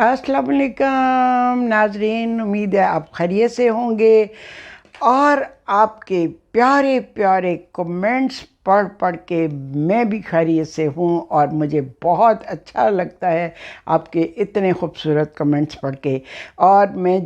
अस्सलाम वालेकुम नाजरीन, उम्मीद है आप खैरियत से होंगे और आपके प्यारे प्यारे कमेंट्स पढ़ पढ़ के मैं भी खैरियत से हूँ और मुझे बहुत अच्छा लगता है आपके इतने खूबसूरत कमेंट्स पढ़ के। और मैं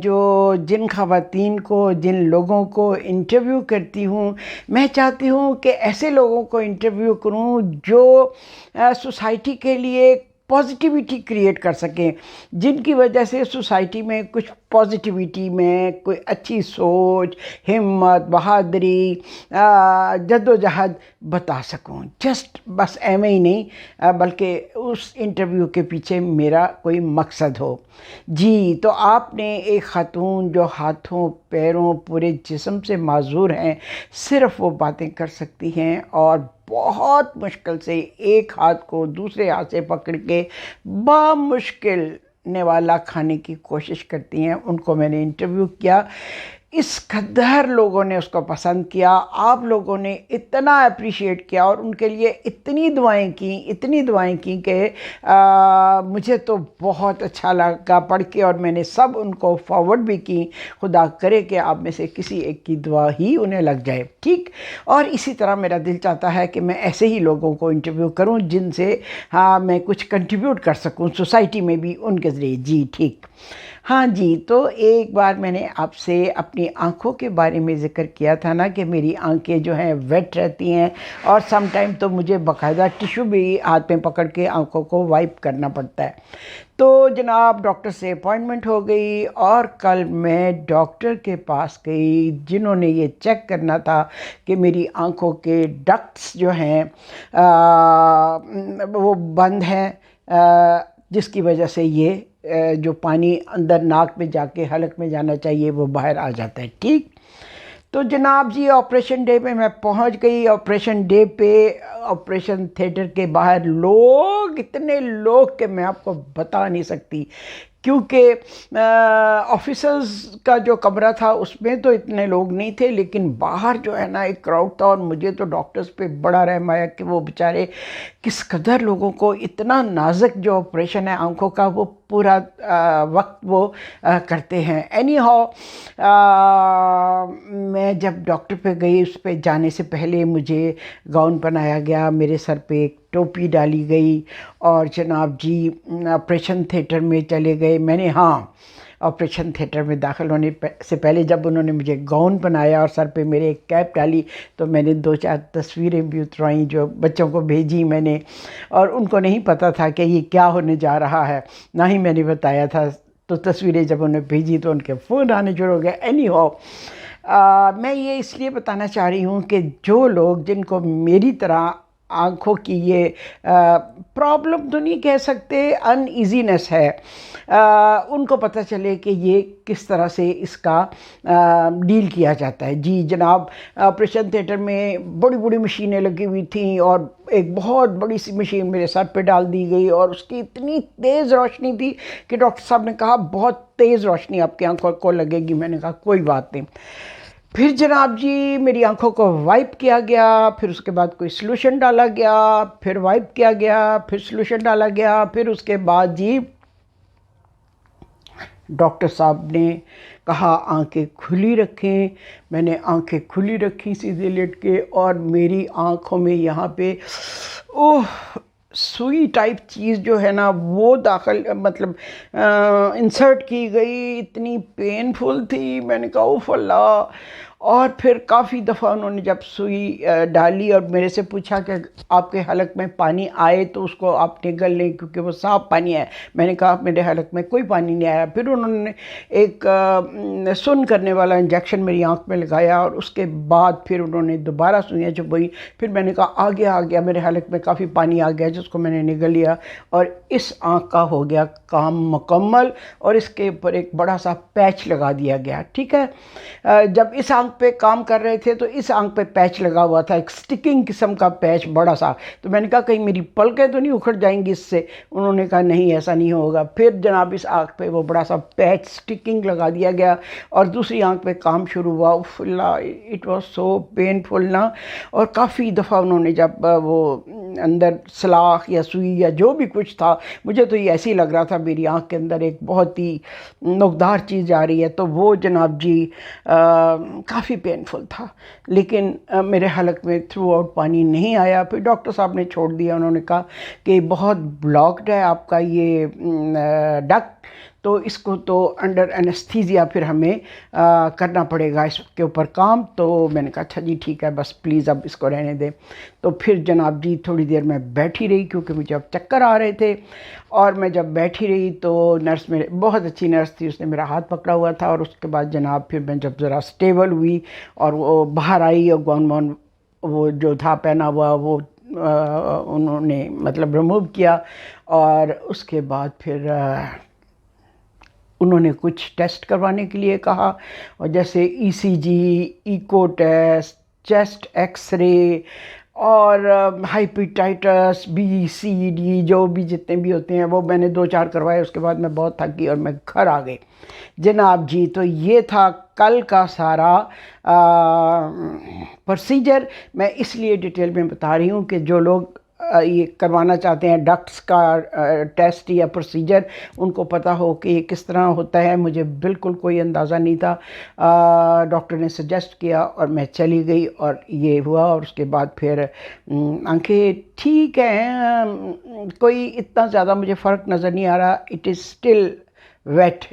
जिन ख़वातीन को, जिन लोगों को इंटरव्यू करती हूँ, मैं चाहती हूँ कि ऐसे लोगों को इंटरव्यू करूँ जो सोसाइटी के लिए पॉजिटिविटी क्रिएट कर सकें, जिनकी वजह से सोसाइटी में कुछ पॉजिटिविटी में कोई अच्छी सोच, हिम्मत, बहादुरी, जद्दोजहद बता सकूं। जस्ट बस एवं ही नहीं, बल्कि उस इंटरव्यू के पीछे मेरा कोई मकसद हो। जी, तो आपने एक ख़ातून जो हाथों पैरों पूरे जिस्म से माजूर हैं, सिर्फ़ वो बातें कर सकती हैं और बहुत मुश्किल से एक हाथ को दूसरे हाथ से पकड़ के बामुश्किल निवाला खाने की कोशिश करती हैं, उनको मैंने इंटरव्यू किया। इस कदर लोगों ने उसको पसंद किया, आप लोगों ने इतना अप्रिशिएट किया और उनके लिए इतनी दुआएं की कि मुझे तो बहुत अच्छा लगा पढ़ के और मैंने सब उनको फॉरवर्ड भी की। खुदा करे कि आप में से किसी एक की दुआ ही उन्हें लग जाए, ठीक। और इसी तरह मेरा दिल चाहता है कि मैं ऐसे ही लोगों को इंटरव्यू करूं जिनसे मैं कुछ कंट्रीब्यूट कर सकूं सोसाइटी में भी उनके ज़रिए। जी ठीक, हाँ जी। तो एक बार मैंने आपसे अपनी आँखों के बारे में ज़िक्र किया था ना कि मेरी आँखें जो हैं वेट रहती हैं और सम टाइम तो मुझे बाकायदा टिश्यू भी हाथ में पकड़ के आँखों को वाइप करना पड़ता है। तो जनाब डॉक्टर से अपॉइंटमेंट हो गई और कल मैं डॉक्टर के पास गई जिन्होंने ये चेक करना था कि मेरी आँखों के डक्ट्स जो हैं वो बंद हैं, जिसकी वजह से ये जो पानी अंदर नाक में जाके हलक में जाना चाहिए वो बाहर आ जाता है, ठीक। तो जनाब जी ऑपरेशन डे पे मैं पहुंच गई। ऑपरेशन डे पे ऑपरेशन थिएटर के बाहर लोग, इतने लोग कि मैं आपको बता नहीं सकती, क्योंकि ऑफिसर्स का जो कमरा था उसमें तो इतने लोग नहीं थे, लेकिन बाहर जो है ना एक क्राउड था। और मुझे तो डॉक्टर्स पे बड़ा रहम आया कि वो बेचारे किस कदर लोगों को, इतना नाजुक जो ऑपरेशन है आंखों का, वो पूरा वक्त वो करते हैं। एनी हाउ, मैं जब डॉक्टर पे गई, उस पे जाने से पहले मुझे गाउन पहनाया गया, मेरे सर पे एक टोपी डाली गई और जनाब जी ऑपरेशन थिएटर में चले गए। मैंने, हाँ, ऑपरेशन थिएटर में दाखिल होने से पहले जब उन्होंने मुझे गाउन पहनाया और सर पे मेरे एक कैप डाली तो मैंने 2-4 तस्वीरें भी उतरवाईं जो बच्चों को भेजी मैंने। और उनको नहीं पता था कि ये क्या होने जा रहा है, ना ही मैंने बताया था। तो तस्वीरें जब उन्हें भेजी तो उनके फ़ोन आने शुरू हो गए। एनी हाउ, मैं ये इसलिए बताना चाह रही हूँ कि जो लोग, जिनको मेरी तरह आँखों की ये प्रॉब्लम तो नहीं कह सकते, अनईजीनेस है, उनको पता चले कि ये किस तरह से इसका डील किया जाता है। जी जनाब, ऑपरेशन थिएटर में बड़ी बड़ी मशीनें लगी हुई थी और एक बहुत बड़ी सी मशीन मेरे सर पे डाल दी गई और उसकी इतनी तेज़ रोशनी थी कि डॉक्टर साहब ने कहा बहुत तेज़ रोशनी आपकी आंखों को लगेगी। मैंने कहा कोई बात नहीं। फिर जनाब जी मेरी आंखों को वाइप किया गया, फिर उसके बाद कोई सॉल्यूशन डाला गया, फिर वाइप किया गया, फिर सॉल्यूशन डाला गया, फिर उसके बाद जी डॉक्टर साहब ने कहा आंखें खुली रखें। मैंने आंखें खुली रखी सीधे लेट के और मेरी आंखों में यहाँ पे ओह सुई टाइप चीज़ जो है ना वो दाखिल, मतलब इंसर्ट की गई। इतनी पेनफुल थी, मैंने कहा उफ़ अल्लाह। और फिर काफ़ी दफ़ा उन्होंने जब सुई डाली और मेरे से पूछा कि आपके हलक में पानी आए तो उसको आप निगल लें क्योंकि वो साफ़ पानी है। मैंने कहा मेरे हलक में कोई पानी नहीं आया। फिर उन्होंने एक सुन करने वाला इंजेक्शन मेरी आँख में लगाया और उसके बाद फिर उन्होंने दोबारा सुइयाँ चुभई। फिर मैंने कहा आ गया मेरे हलक में काफ़ी पानी आ गया, जिसको मैंने निगल लिया और इस आँख का हो गया काम मुकम्मल और इसके ऊपर एक बड़ा सा पैच लगा दिया गया, ठीक है। जब इस आँख पे काम कर रहे थे तो इस आंख पे पैच लगा हुआ था, एक स्टिकिंग किस्म का पैच बड़ा सा। तो मैंने कहा कहीं मेरी पलकें तो नहीं उखड़ जाएंगी इससे। उन्होंने कहा नहीं ऐसा नहीं होगा। फिर जनाब इस आंख पे वो बड़ा सा पैच स्टिकिंग लगा दिया गया और दूसरी आंख पे काम शुरू हुआ। उफ़्ला, इट वाज सो पेनफुल ना। और काफ़ी दफ़ा उन्होंने जब वो अंदर सलाख या सुई या जो भी कुछ था, मुझे तो ये ऐसे ही लग रहा था मेरी आंख के अंदर एक बहुत ही नोकदार चीज़ जा रही है। तो वो जनाब जी काफ़ी पेनफुल था, लेकिन मेरे हलक में थ्रू आउट पानी नहीं आया। फिर डॉक्टर साहब ने छोड़ दिया। उन्होंने कहा कि बहुत ब्लॉक्ड है आपका ये डक्ट, तो इसको तो अंडर एनेस्थीसिया फिर हमें करना पड़ेगा इसके ऊपर काम। तो मैंने कहा अच्छा जी ठीक है, बस प्लीज़ अब इसको रहने दें। तो फिर जनाब जी थोड़ी देर मैं बैठी रही क्योंकि मुझे अब चक्कर आ रहे थे। और मैं जब बैठी रही तो नर्स, मेरे बहुत अच्छी नर्स थी, उसने मेरा हाथ पकड़ा हुआ था। और उसके बाद जनाब फिर मैं जब ज़रा स्टेबल हुई और वो बाहर आई और गाउन वाउन वो जो था पहना हुआ वो उन्होंने मतलब रिमूव किया। और उसके बाद फिर उन्होंने कुछ टेस्ट करवाने के लिए कहा, और जैसे ECG, echo test, chest x ray और हाइपेटाइटिस बी सी डी जो भी जितने भी होते हैं वो मैंने 2-4 करवाए। उसके बाद मैं बहुत थक गई और मैं घर आ गई जनाब जी। तो ये था कल का सारा प्रोसीजर। मैं इसलिए डिटेल में बता रही हूँ कि जो लोग ये करवाना चाहते हैं डक्ट्स का टेस्ट या प्रोसीजर, उनको पता हो कि ये किस तरह होता है। मुझे बिल्कुल कोई अंदाज़ा नहीं था। डॉक्टर ने सजेस्ट किया और मैं चली गई और ये हुआ। और उसके बाद फिर आंखें ठीक हैं, कोई इतना ज़्यादा मुझे फ़र्क नज़र नहीं आ रहा। इट इज़ स्टिल वेट,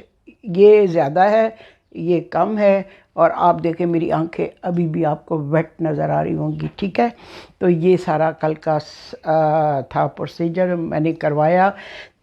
ये ज़्यादा है, ये कम है। और आप देखें मेरी आंखें अभी भी आपको वेट नज़र आ रही होंगी, ठीक है। तो ये सारा कल का था प्रोसीजर मैंने करवाया।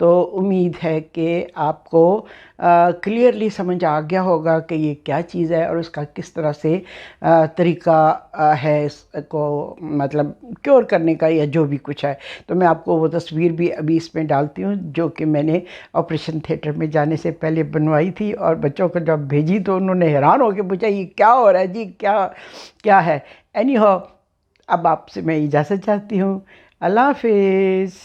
तो उम्मीद है कि आपको क्लियरली समझ आ गया होगा कि ये क्या चीज़ है और इसका किस तरह से तरीका है इसको मतलब क्योर करने का या जो भी कुछ है। तो मैं आपको वो तस्वीर भी अभी इसमें डालती हूँ जो कि मैंने ऑपरेशन थिएटर में जाने से पहले बनवाई थी। और बच्चों को जब भेजी तो उन्होंने हैरान होकर पूछा ये क्या हो रहा है जी, क्या क्या है। एनी हाउ, अब आपसे मैं इजाज़त चाहती हूँ। अल्लाह हाफिज़।